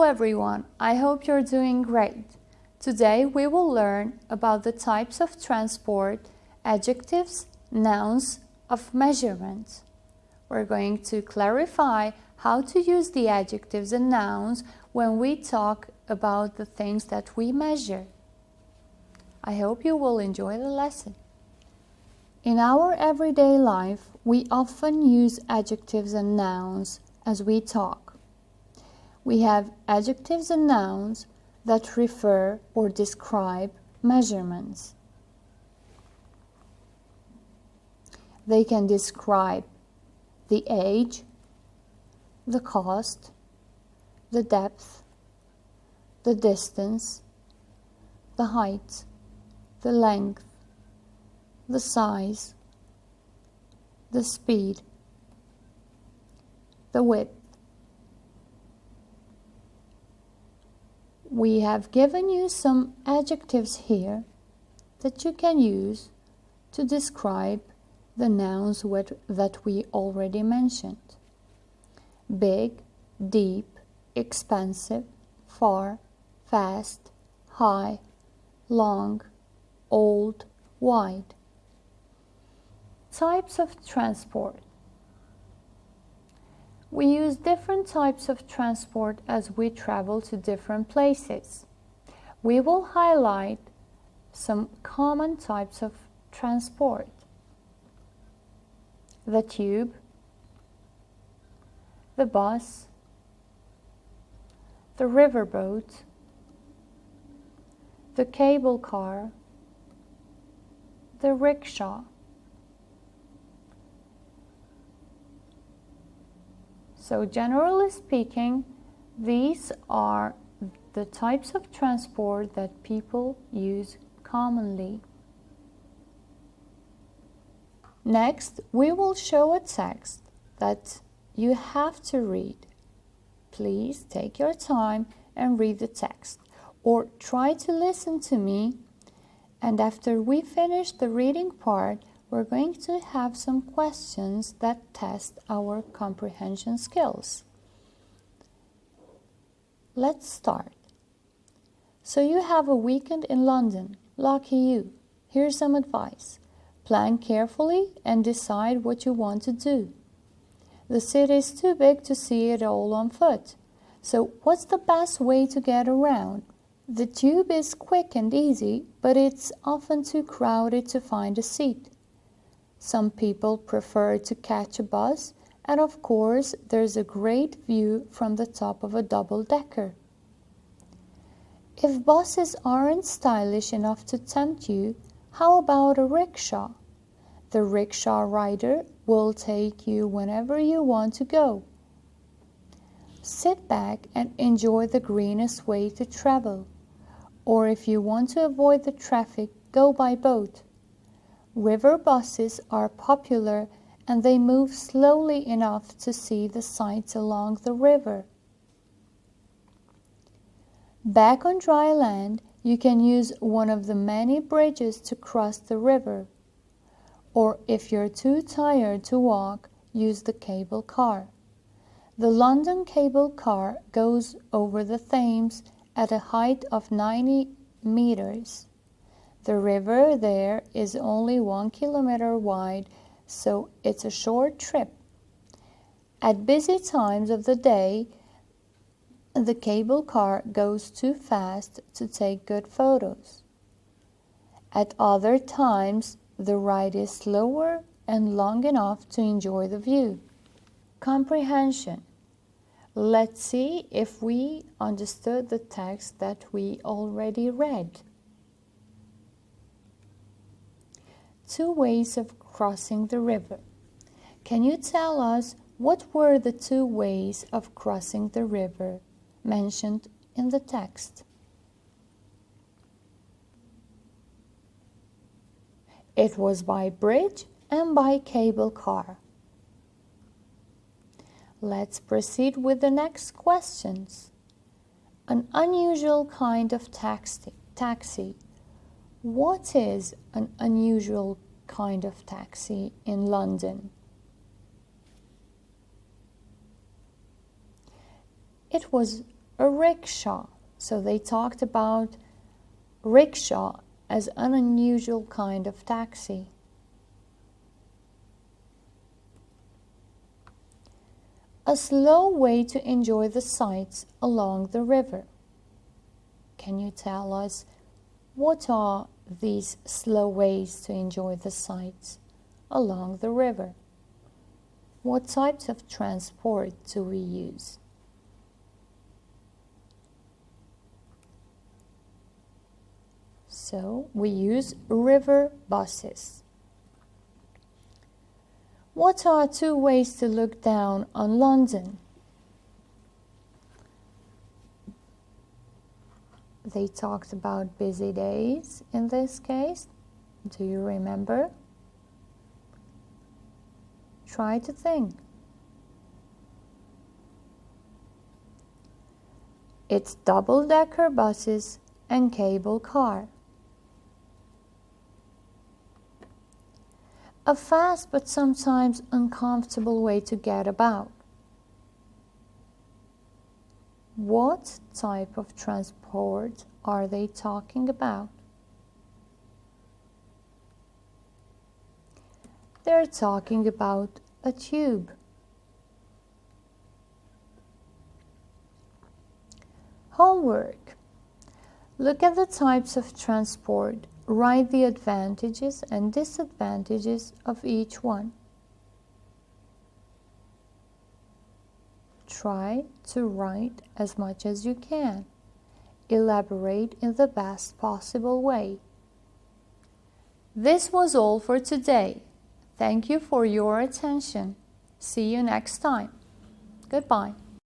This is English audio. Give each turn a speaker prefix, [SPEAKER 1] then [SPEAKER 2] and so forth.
[SPEAKER 1] everyone, I hope you're doing great. Today we will learn about the types of transport, adjectives, nouns of measurement. We're going to clarify how to use the adjectives and nouns when we talk about the things that we measure. I hope you will enjoy the lesson. In our everyday life, we often use adjectives and nouns as we talk. We have adjectives and nouns that refer or describe measurements. They can describe the age, the cost, the depth, the distance, the height, the length, the size, the speed, the width. We have given you some adjectives here that you can use to describe the nouns that we already mentioned. Big, deep, expensive, far, fast, high, long, old, wide. Types of transport. We use different types of transport as we travel to different places. We will highlight some common types of transport. The tube, the bus, the riverboat, the cable car, the rickshaw. So generally speaking, these are the types of transport that people use commonly. Next, we will show a text that you have to read. Please take your time and read the text, or try to listen to me, and after we finish the reading part, we're going to have some questions that test our comprehension skills. Let's start. So you have a weekend in London. Lucky you. Here's some advice. Plan carefully and decide what you want to do. The city is too big to see it all on foot. So what's the best way to get around? The tube is quick and easy, but it's often too crowded to find a seat. Some people prefer to catch a bus, and of course, there's a great view from the top of a double-decker. If buses aren't stylish enough to tempt you, how about a rickshaw? The rickshaw rider will take you whenever you want to go. Sit back and enjoy the greenest way to travel. Or if you want to avoid the traffic, go by boat. River buses are popular and they move slowly enough to see the sights along the river. Back on dry land, you can use one of the many bridges to cross the river. Or if you're too tired to walk, use the cable car. The London cable car goes over the Thames at a height of 90 meters. The river there is only 1 kilometer wide, so it's a short trip. At busy times of the day, the cable car goes too fast to take good photos. At other times, the ride is slower and long enough to enjoy the view. Comprehension. Let's see if we understood the text that we already read. Two ways of crossing the river. Can you tell us what were the two ways of crossing the river mentioned in the text? It was by bridge and by cable car. Let's proceed with the next questions. An unusual kind of taxi. What is an unusual kind of taxi in London?
[SPEAKER 2] It was
[SPEAKER 1] a rickshaw. So they talked about rickshaw as an unusual kind of taxi. A slow way to enjoy the sights along the river. Can you tell us what are these slow ways to enjoy the sights along the river? What types of transport do we use? So we use river buses. What are two ways to look down on London? They talked about busy days in this case. Do you remember? Try to think. It's double-decker buses and cable car. A fast but sometimes uncomfortable way to get about. What type of transport are they talking about? They're talking about a tube. Homework. Look at the types of transport. Write the advantages and disadvantages of each one. Try to write as much as you can. Elaborate in the best possible way. This was all for today. Thank you for your attention. See you next time. Goodbye.